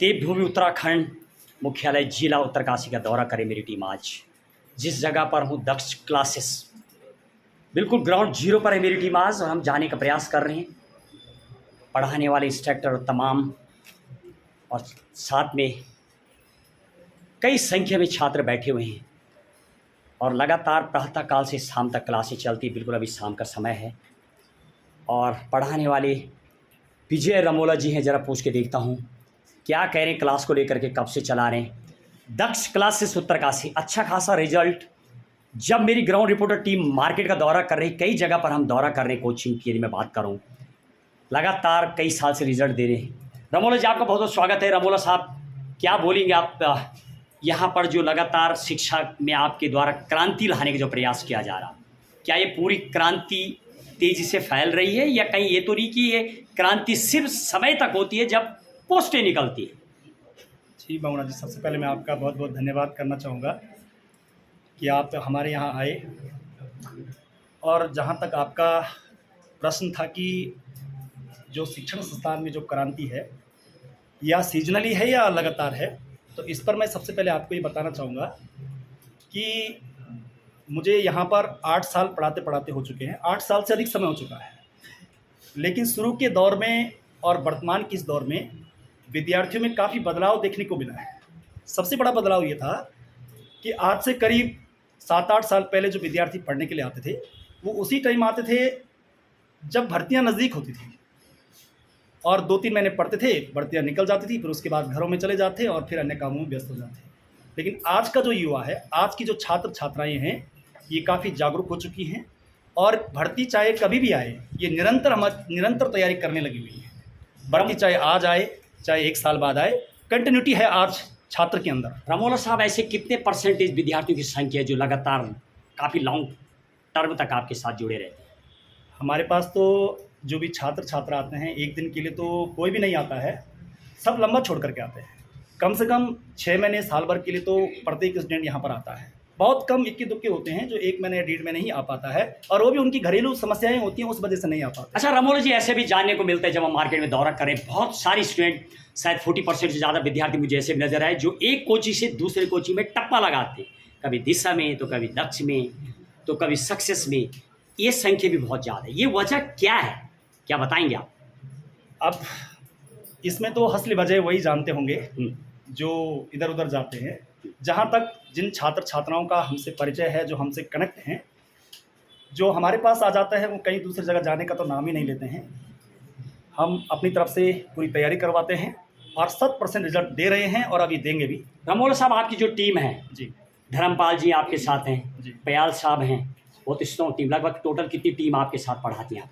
देवभूमि उत्तराखंड मुख्यालय जिला उत्तरकाशी का दौरा करे मेरी टीम आज। जिस जगह पर हूँ दक्ष क्लासेस, बिल्कुल ग्राउंड जीरो पर है मेरी टीम आज और हम जाने का प्रयास कर रहे हैं। पढ़ाने वाले इंस्ट्रक्टर और तमाम और साथ में कई संख्या में छात्र बैठे हुए हैं और लगातार प्रातः काल से शाम तक क्लासें चलती। बिल्कुल अभी शाम का समय है और पढ़ाने वाले विजय रमोला जी हैं। ज़रा पूछ के देखता हूँ क्या कह रहे हैं क्लास को लेकर के, कब से चला रहे हैं। दक्ष क्लासेस उत्तरकाशी, अच्छा खासा रिजल्ट। जब मेरी ग्राउंड रिपोर्टर टीम मार्केट का दौरा कर रही, कई जगह पर हम दौरा कर रहे हैं कोचिंग की, यदि मैं बात करूं, लगातार कई साल से रिजल्ट दे रहे हैं। रमोला जी आपका बहुत बहुत स्वागत है। रमोला साहब क्या बोलेंगे आप यहाँ पर जो लगातार शिक्षा में आपके द्वारा क्रांति लाने का जो प्रयास किया जा रहा, क्या ये पूरी क्रांति तेज़ी से फैल रही है या कहीं ये तो नहीं कि ये क्रांति सिर्फ समय तक होती है जब पोस्टें निकलती है? जी बावड़ा जी, सबसे पहले मैं आपका बहुत बहुत धन्यवाद करना चाहूँगा कि आप हमारे यहाँ आए। और जहाँ तक आपका प्रश्न था कि जो शिक्षण संस्थान में जो क्रांति है या सीजनली है या लगातार है, तो इस पर मैं सबसे पहले आपको ये बताना चाहूँगा कि मुझे यहाँ पर 8 साल पढ़ाते पढ़ाते हो चुके हैं। 8 साल से अधिक समय हो चुका है, लेकिन शुरू के दौर में और वर्तमान के इस दौर में विद्यार्थियों में काफ़ी बदलाव देखने को मिला है। सबसे बड़ा बदलाव ये था कि आज से करीब 7-8 साल पहले जो विद्यार्थी पढ़ने के लिए आते थे वो उसी टाइम आते थे जब भर्तियां नज़दीक होती थी और 2-3 महीने पढ़ते थे, भर्तियां निकल जाती थी, फिर उसके बाद घरों में चले जाते और फिर अन्य कामों में व्यस्त हो जाते। लेकिन आज का जो युवा है, आज की जो छात्र छात्राएँ हैं, ये काफ़ी जागरूक हो चुकी हैं और भर्ती चाहे कभी भी आए, ये निरंतर तैयारी करने लगी हुई है। भर्ती चाहे आज आए चाहे 1 साल बाद आए, कंटिन्यूटी है आज छात्र के अंदर। रमोला साहब ऐसे कितने परसेंटेज विद्यार्थियों की संख्या है जो लगातार काफ़ी लॉन्ग टर्म तक आपके साथ जुड़े रहते हैं? हमारे पास तो जो भी छात्र छात्रा आते हैं, एक दिन के लिए तो कोई भी नहीं आता है, सब लंबा छोड़ करके आते हैं। कम से कम 6 महीने साल भर के लिए तो प्रत्येक स्टूडेंट यहाँ पर आता है। बहुत कम इक्के दुक्के होते हैं जो 1 महीने या 1.5 महीने ही आ पाता है, और वो भी उनकी घरेलू समस्याएं होती हैं, उस वजह से नहीं आ पाता। अच्छा रमोला जी, ऐसे भी जानने को मिलता है जब हम मार्केट में दौरा करें, बहुत सारी स्टूडेंट, शायद 40% से ज़्यादा विद्यार्थी मुझे ऐसे भी नजर आए जो एक कोचिंग से दूसरे कोचिंग में टप्पा लगाते, कभी दिशा में तो कभी दक्ष में तो कभी सक्सेस में। ये संख्या भी बहुत ज़्यादा है, ये वजह क्या है, क्या बताएंगे आप? अब इसमें तो असली वजह वही जानते होंगे जो इधर उधर जाते हैं। जहाँ तक जिन छात्र छात्राओं का हमसे परिचय है, जो हमसे कनेक्ट हैं, जो हमारे पास आ जाता है, वो कहीं दूसरी जगह जाने का तो नाम ही नहीं लेते हैं। हम अपनी तरफ से पूरी तैयारी करवाते हैं और 100% रिजल्ट दे रहे हैं और अभी देंगे भी। रमोला साहब आपकी जो टीम है जी, धर्मपाल जी आपके साथ हैं, जी, पयाल साहब हैं, बहुत स्ट्रॉन्ग टीम। लगभग टोटल कितनी टीम आपके साथ पढ़ाती हैं आप?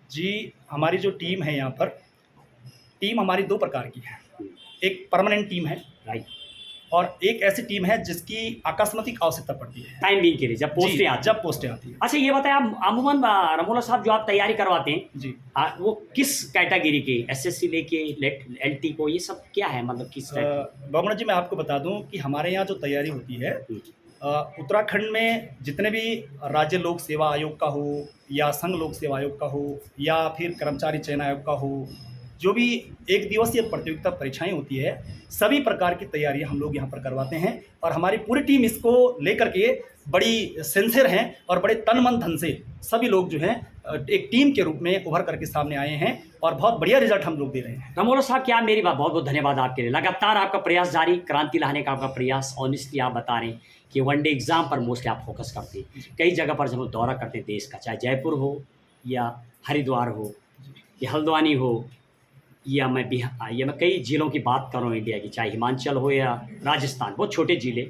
जी, हमारी जो टीम है यहाँ पर, टीम हमारी 2 प्रकार की है। एक परमानेंट टीम है राइट, और एक ऐसी टीम है जिसकी आकस्मिक आवश्यकता पड़ती है टाइम बीइंग के लिए जब पोस्टें आती हैं। जब पोस्टें आती हैं। अच्छा ये बताएं आप, अमूमन रमोला साहब जो आप तैयारी करवाते हैं जी, वो किस कैटेगरी के, एसएससी लेके एलटी को, ये सब क्या है, मतलब किस टाइप? बावड़ा जी, मैं आपको बता दूं कि हमारे यहाँ जो तैयारी होती है, उत्तराखंड में जितने भी राज्य लोक सेवा आयोग का हो या संघ लोक सेवा आयोग का हो या फिर कर्मचारी चयन आयोग का हो, जो भी एक दिवसीय प्रतियोगिता परीक्षाएं होती है, सभी प्रकार की तैयारियां हम लोग यहाँ पर करवाते हैं। और हमारी पूरी टीम इसको लेकर के बड़ी सिंसियर हैं और बड़े तन मन धन से सभी लोग जो हैं एक टीम के रूप में उभर करके सामने आए हैं और बहुत बढ़िया रिजल्ट हम लोग दे रहे हैं। रमोला साहब क्या मेरी बात, बहुत बहुत धन्यवाद आपके लिए। लगातार आपका प्रयास जारी, क्रांति लाने का आपका प्रयास। ऑनेस्टली आप बता रहे हैं कि वनडे एग्जाम पर मोस्टली आप फोकस करते हैं। कई जगह पर जब हम दौरा करते हैं देश का, चाहे जयपुर हो या हरिद्वार हो या हल्द्वानी हो या मैं कई जिलों की बात कर रहा हूँ इंडिया की, चाहे हिमाचल हो या राजस्थान, बहुत छोटे जिले,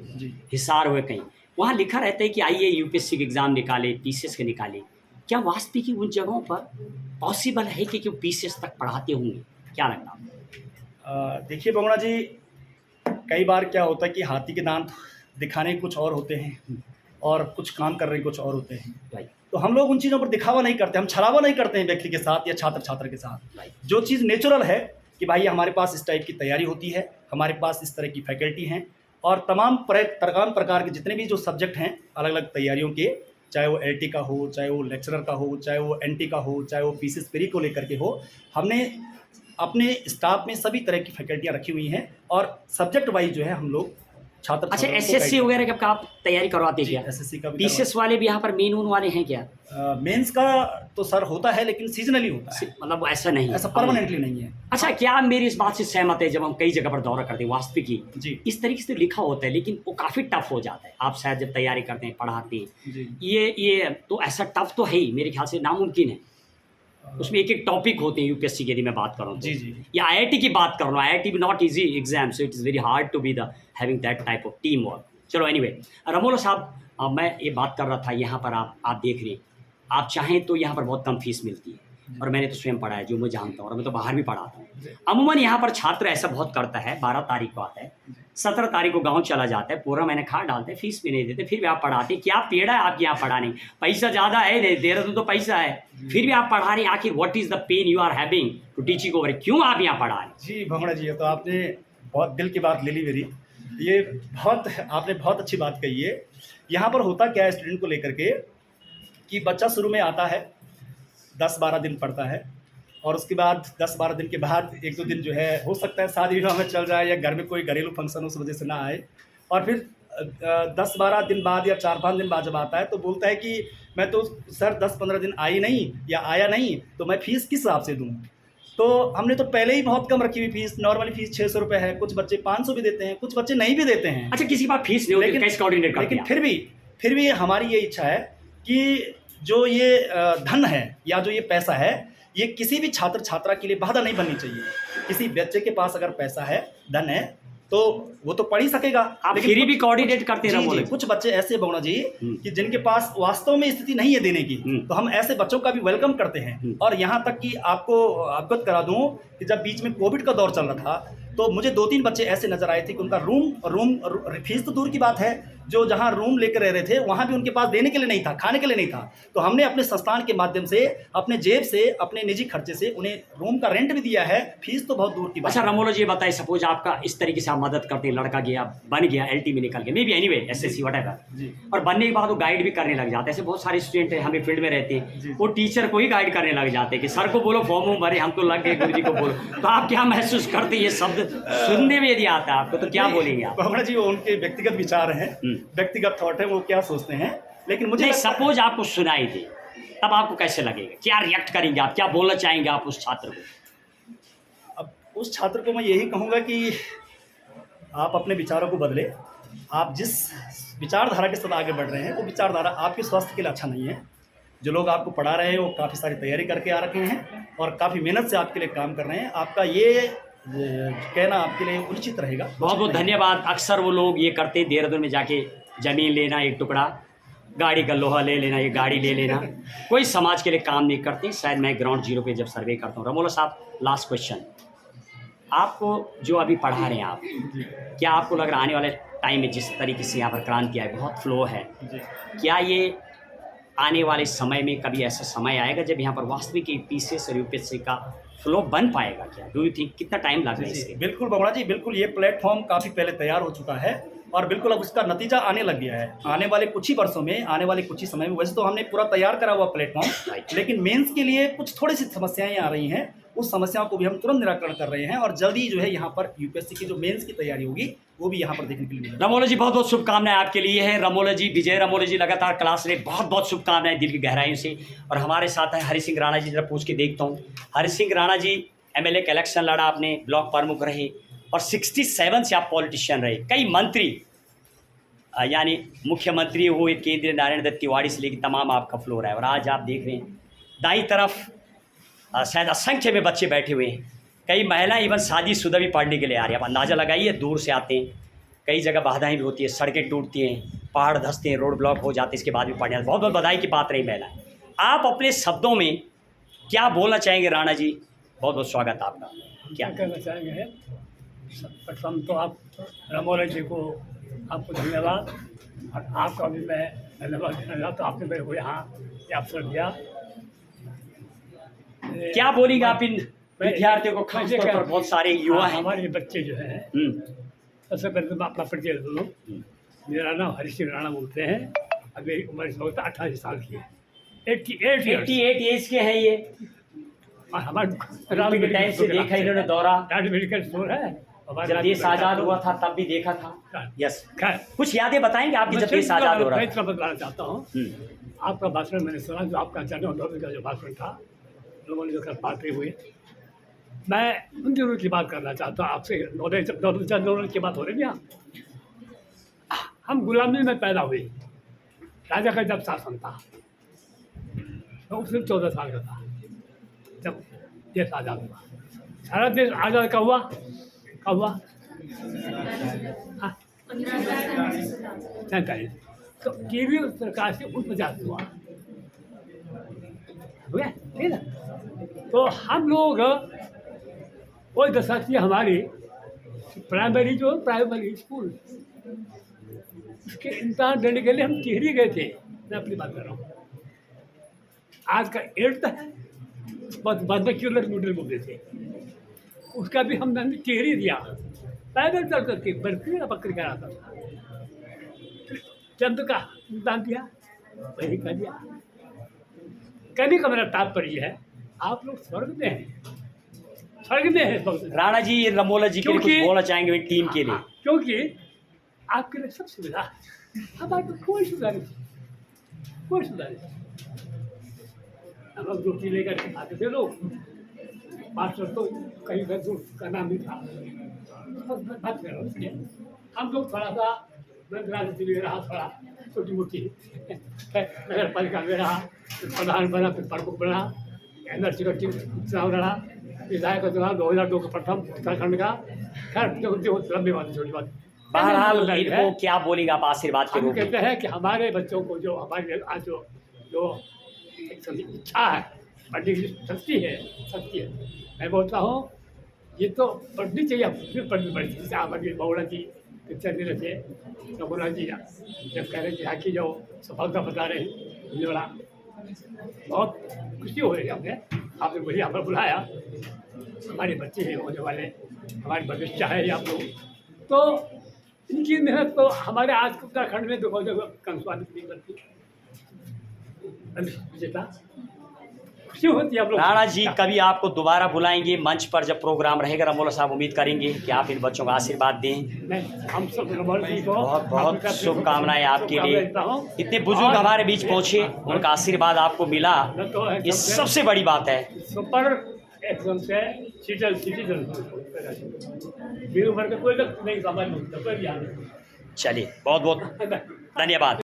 हिसार हो, कहीं वहाँ लिखा रहता है कि आइए यूपीएससी के एग्ज़ाम निकाले, पीसीएस के निकाले। क्या वास्तविक उन जगहों पर पॉसिबल है कि पीसीएस तक पढ़ाते होंगे? क्या लगता है? देखिए बावड़ा जी, कई बार क्या होता है कि हाथी के दांत दिखाने कुछ और होते हैं और कुछ काम कर रहे कुछ और होते हैं। तो हम लोग उन चीज़ों पर दिखावा नहीं करते, हम छलावा नहीं करते हैं व्यक्ति के साथ या छात्र छात्र के साथ। जो चीज़ नेचुरल है कि भाई हमारे पास इस टाइप की तैयारी होती है, हमारे पास इस तरह की फैकल्टी हैं और तमाम प्रकार के जितने भी जो सब्जेक्ट हैं अलग अलग तैयारियों के, चाहे वो एलटी का हो, चाहे वो लेक्चरर का हो, चाहे वो एनटी का हो, चाहे वो पीसीएस प्री को लेकर के हो, हमने अपने स्टाफ में सभी तरह की फैकल्टियाँ रखी हुई हैं और सब्जेक्ट वाइज जो है हम लोग छात्र अच्छा, छात्राओं को एसएससी गाइड वगैरह का आप तैयारी करवाते हैं क्या? एसएससी का भी पीसीएस वाले भी यहाँ पर मेन उन वाले हैं क्या? मेंस का तो सर होता है लेकिन सीजनली होता है, मतलब ऐसा नहीं है, ऐसा परमानेंटली नहीं है। अच्छा, क्या आप मेरी इस बात से सहमत है? जब हम कई जगह पर दौरा करते हैं वास्तविकी, जी इस तरीके से लिखा होता है लेकिन वो काफ़ी टफ हो जाता है। आप शायद जब तैयारी करते हैं, पढ़ाते हैं, जी ये तो ऐसा टफ तो है ही, मेरे ख्याल से नामुमकिन है। उसमें एक एक टॉपिक होते हैं यूपीएससी के, यदि मैं बात करूँ तो। जी जी या आईआईटी की बात कर रहा हूँ, आईआईटी भी not easy exam, so it is very hard to be the having that type of team work. चलो एनीवे, रमोला साहब, मैं ये बात कर रहा था, यहाँ पर आप देख रहे हैं, आप चाहें तो यहाँ पर बहुत कम फीस मिलती है, और मैंने तो स्वयं पढ़ा है, जो मैं जानता हूँ, और मैं तो बाहर भी पढ़ाता हूँ। अमूमन यहाँ पर छात्र ऐसा बहुत करता है, 12 तारीख को आता है, 17 तारीख को गांव चला जाता है, पूरा महीने खा डालते हैं, फीस भी नहीं देते, फिर भी आप पढ़ाते। क्या पेड़ है आपके यहाँ पढ़ाने? पैसा ज़्यादा है, देहरादून तो पैसा है, फिर भी आप पढ़ा रहे हैं। आखिर what is the pain you are having to teaching over? क्यों आप यहाँ पढ़ा रहे हैं? जी भावना जी, ये तो आपने बहुत दिल की बात ले ली मेरी। ये आपने बहुत अच्छी बात कही है। यहाँ पर होता क्या है स्टूडेंट को लेकर के कि बच्चा शुरू में आता है, 10-12 दिन पढ़ता है, और उसके बाद 10-12 दिन के बाद 1-2 दिन जो है हो सकता है शादी विवाह में चल जाए या घर में कोई घरेलू फंक्शन उस वजह से ना आए, और फिर 10-12 दिन बाद या 4-5 दिन बाद जब आता है तो बोलता है कि मैं तो सर 10-15 दिन आई नहीं या आया नहीं, तो मैं फ़ीस किस हिसाब से दूँ? तो हमने तो पहले ही बहुत कम रखी हुई फीस, नॉर्मली फीस 600 रुपये है, कुछ बच्चे 500 भी देते हैं, कुछ बच्चे नहीं भी देते हैं। अच्छा, किसी के पास फीस नहीं होती, लेकिन कैसे कोऑर्डिनेट करते लेकिन हैं? फिर भी हमारी ये इच्छा है कि जो ये धन है या जो ये पैसा है, ये किसी भी छात्र छात्रा के लिए बाधा नहीं बननी चाहिए। किसी बच्चे के पास अगर पैसा है, धन है, तो वो तो पढ़ ही सकेगा। आप फ्री भी कोऑर्डिनेट करते रहो। जी, कुछ बच्चे ऐसे भावना जी कि जिनके पास वास्तव में स्थिति नहीं है देने की, तो हम ऐसे बच्चों का भी वेलकम करते हैं। और यहाँ तक कि आपको अवगत करा दूं कि जब बीच में कोविड का दौर चल रहा था, तो मुझे 2-3 बच्चे ऐसे नजर आए थे कि उनका रूम फीस तो दूर की बात है, जो जहाँ रूम लेकर रह रहे थे वहाँ भी उनके पास देने के लिए नहीं था, खाने के लिए नहीं था। तो हमने अपने संस्थान के माध्यम से, अपने जेब से, अपने निजी खर्चे से उन्हें रूम का रेंट भी दिया है। फीस तो बहुत दूर की बात। अच्छा रमोला जी, बताइए, सपोज आपका इस तरीके से आप मदद करते हैं, लड़का गया, बन गया, LT में निकल गया, may be anyway SSC whatever, और बनने के बाद वो गाइड भी करने लग जाते हैं। ऐसे बहुत सारे स्टूडेंट हैं, हमें फील्ड में रहते हैं, वो टीचर को ही गाइड करने लग जाते हैं कि सर को बोलो फॉर्म भरे, हम तो लग गए, गुरु जी को बोलो। तो आप क्या महसूस करते हैं? ये शब्द सुनने में यदि आता है आपको तो क्या बोलेंगे आप? भावना जी, वो उनके व्यक्तिगत विचार हैं, व्यक्तिगत थॉट है, वो क्या सोचते हैं। लेकिन मुझे सपोज आपको सुनाई दे, तब आपको कैसे लगेगा? क्या रिएक्ट करेंगे आप? क्या बोलना चाहेंगे आप उस छात्र को? अब उस छात्र को मैं यही कहूँगा कि आप अपने विचारों को बदले। आप जिस विचारधारा के साथ आगे बढ़ रहे हैं, वो विचारधारा आपके स्वास्थ्य के लिए अच्छा नहीं है। जो लोग आपको पढ़ा रहे हैं वो काफ़ी सारी तैयारी करके आ रखे हैं और काफ़ी मेहनत से आपके लिए काम कर रहे हैं। आपका ये कहना आपके लिए उचित रहेगा। बहुत बहुत धन्यवाद। अक्सर वो लोग ये करते, देहरादून में जाके ज़मीन लेना एक टुकड़ा, गाड़ी का लोहा ले लेना, ये गाड़ी ले लेना, कोई समाज के लिए काम नहीं करते। शायद मैं ग्राउंड जीरो पे जब सर्वे करता हूँ। रमोला साहब, लास्ट क्वेश्चन, आपको जो अभी पढ़ा रहे हैं आप, क्या आपको लग रहा है आने वाले टाइम में जिस तरीके से यहाँ पर क्रांति आई, बहुत फ्लो है, क्या ये आने वाले समय में कभी ऐसा समय आएगा जब यहाँ पर वास्तविक PCS और UPSC का फ्लो बन पाएगा? क्या डू यू थिंक, कितना टाइम लग रहा है इसके? बिल्कुल बबड़ा जी, बिल्कुल ये प्लेटफॉर्म काफ़ी पहले तैयार हो चुका है और बिल्कुल अब उसका नतीजा आने लग गया है। आने वाले कुछ ही वर्षों में, आने वाले कुछ ही समय में, वैसे तो हमने पूरा तैयार करा हुआ प्लेटफॉर्म, लेकिन मेंस के लिए कुछ थोड़ी सी समस्याएं आ रही हैं। उस समस्याओं को भी हम तुरंत निराकरण कर रहे हैं और जल्दी जो है यहाँ पर UPSC की जो मेंस की तैयारी होगी वो भी यहाँ पर देखने के लिए मिलेगा। रमोला जी, बहुत बहुत शुभकामनाएं आपके लिए है। रमोला जी, विजय रमोला जी लगातार क्लास ले, बहुत बहुत शुभकामनाएं दिल की गहराइयों से। और हमारे साथ हैं हरि सिंह राणा जी, जरा पूछ के देखता हूँ। हरि सिंह राणा जी MLA का इलेक्शन लड़ा, आपने ब्लॉक प्रमुख रहे और 67 से आप पॉलिटिशियन रहे, कई मंत्री यानी मुख्यमंत्री हुए, केंद्रीय नारायण दत्त तिवारी से लेकर तमाम आपका फ्लोर है। और आज आप देख रहे हैं दाईं तरफ शायद असंख्य में बच्चे बैठे हुए हैं, कई महिलाएं इवन शादीशुदा भी पढ़ने के लिए आ रही हैं। आप अंदाज़ा लगाइए, दूर से आते हैं, कई जगह बाधाएं भी होती है, सड़कें टूटती हैं, पहाड़ धंसते हैं, रोड ब्लॉक हो जाते हैं, इसके बाद भी पढ़ने आते हैं। बहुत बहुत बधाई की बात रही महिलाएं। आप अपने शब्दों में क्या बोलना चाहेंगे राणा जी? बहुत बहुत स्वागत आपका। क्या कहना चाहेंगे? प्रथम तो आप रमोला जी को, आपको धन्यवाद, और आपका भी मैं धन्यवाद देना चाहता हूँ। आपने मेरे को यहाँ अवसर दिया। क्या बोलेंगे आप इन विद्यार्थियों को, खासतौर पर बहुत सारे युवा हैं? हमारे बच्चे जो हैं, सबसे पहले तो मैं अपना परिचय दे दूँ। मेरा नाम हरि सिंह राणा बोलते हैं। अब मेरी उम्र इस वक्त 28 साल की है। 88 एज के हैं ये। और हमारे ओलंपिक के टाइम से देखा इन्होंने दौरा, राज मेडिकल स्टोर है हमारे जब देश आज़ाद हुआ था तब भी देखा था। यस, खैर कुछ यादें बताएंगे आपकी जब देश आज़ाद हो रहा मैं था? इतना बताना चाहता हूँ। आपका भाषण मैंने सुना, जो आपका जनरल का जो भाषण था, लोगों ने जो कर बातें हुई, मैं उन दिनों की बात करना चाहता हूँ आपसे। नॉलेज की बात हो रही है यहाँ। हम गुलामी में पैदा हुए, राजा का जब शासन था, तो सिर्फ 14 साल का था जब देश आज़ाद हुआ। सारा देश आज़ाद का हुआ, कब हुआ? हाँ, 47। तो केंद्रीय सरकार से 49 हुआ, हो गया, ठीक है। तो हम लोग कोई दशा थी हमारी, प्राइमरी स्कूल, उसके इम्तहान देने के लिए हम टिहरी गए थे। मैं अपनी बात कर रहा हूँ। आज का 8th है, बाद में क्यों लोग मिडिल बोलते थे, उसका भी हमने टिहरी दिया, पैदल चल करके बर्फी का बकरी का आता था। चंद का इम्तहान दिया, वही कर दिया। कहने का मेरा तात्पर्य है, आप लोग स्वर्ग में हैं, स्वर्ग में है बहुत। राणा जी, रमोला जी के लिए कुछ बोलना चाहेंगे टीम के लिए? क्योंकि आपके लिए सब सुविधा है, हमारे तो कोई सुविधा नहीं, कोई सुविधा नहीं। हम लोग ड्यूटी लेकर के आते थे लोग, मास्टर तो कहीं घर दूर का नाम भी था। बात कर रहा हूँ, हम लोग थोड़ा सा राजनीति में रहा, थोड़ा छोटी मोटी नगर पालिका में रहा, फिर प्रधान बना, फिर प्रमुख बना, एनर्जी का चुनाव लड़ा, विधायक का चुनाव 2002 का प्रथम उत्तराखंड का। खैर लंबी बात, छोटी बात। बहरहाल इनको क्या बोलेंगे आप आशीर्वाद के हम रूप में? कहते हैं कि हमारे बच्चों को जो हमारे आज जो एक इच्छा है पढ़ने की, शक्ति है। मैं बोलता हूँ ये तो पढ़नी चाहिए, फिर पढ़नी पड़ेगी। जैसे आप अभी बउड़ा जी पिक्चर दे रहे थे, बउड़ा जी जब कह रहे थे यहाँ की जो सफलता बता रहे हैं, मुझे बड़ा बहुत खुशी हो रही है। आपने मुझे यहाँ पर बुलाया, हमारे बच्चे हैं होने वाले, हमारे भविष्य है ये आप लोग। तो इनकी मेहनत तो हमारे आज उत्तराखंड में देखो कंसवानित नहीं करती, विजेता खुशी होती है आप लोग। राणा जी, कभी आपको दोबारा बुलाएंगे मंच पर जब प्रोग्राम रहेगा। रमोला साहब, उम्मीद करेंगे कि आप इन बच्चों को आशीर्वाद दें। मैं हम सब रमोला जी को बहुत बहुत शुभकामनाएं आपके लिए। इतने बुजुर्ग हमारे बीच पहुंचे, उनका आशीर्वाद आपको मिला, ये सबसे बड़ी बात है। सुपर एकदम से सिटीजन मेरी उम्र का कोई नहीं समझ नहीं। चलिए, बहुत बहुत धन्यवाद।